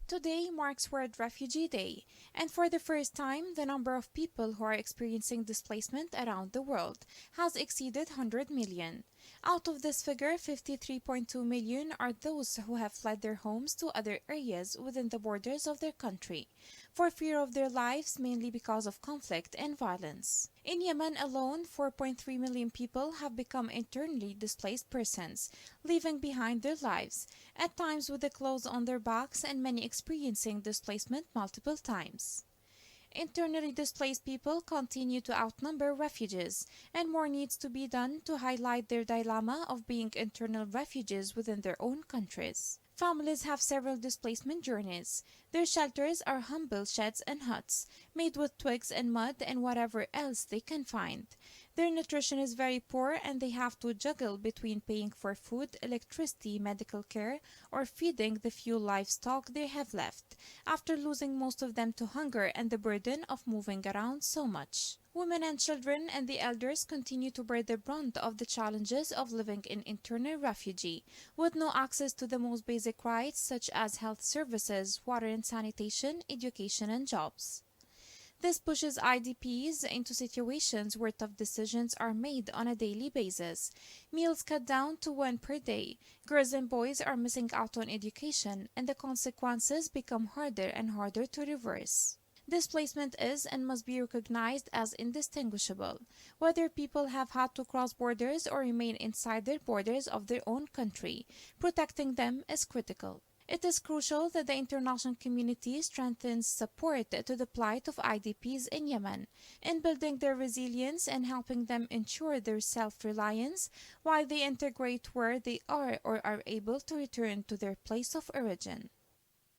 Today marks World Refugee Day, and for the first time, the number of people who are experiencing displacement around the world has exceeded 100 million. Out of this figure, 53.2 million are those who have fled their homes to other areas within the borders of their country, for fear of their lives, mainly because of conflict and violence. In Yemen alone, 4.3 million people have become internally displaced persons, leaving behind their lives, at times with the clothes on their backs and many experiencing displacement multiple times. Internally displaced people continue to outnumber refugees, and more needs to be done to highlight their dilemma of being internal refugees within their own countries. Families have several displacement journeys. Their shelters are humble sheds and huts, made with twigs and mud and whatever else they can find. Their nutrition is very poor and they have to juggle between paying for food, electricity, medical care, or feeding the few livestock they have left, after losing most of them to hunger and the burden of moving around so much. Women and children and the elders continue to bear the brunt of the challenges of living in internal refugee, with no access to the most basic rights such as health services, water and sanitation, education and jobs. This pushes IDPs into situations where tough decisions are made on a daily basis. Meals cut down to one per day. Girls and boys are missing out on education, and the consequences become harder and harder to reverse. Displacement is and must be recognized as indistinguishable. Whether people have had to cross borders or remain inside their borders of their own country, protecting them is critical. It is crucial that the international community strengthens support to the plight of IDPs in Yemen, in building their resilience and helping them ensure their self-reliance while they integrate where they are or are able to return to their place of origin.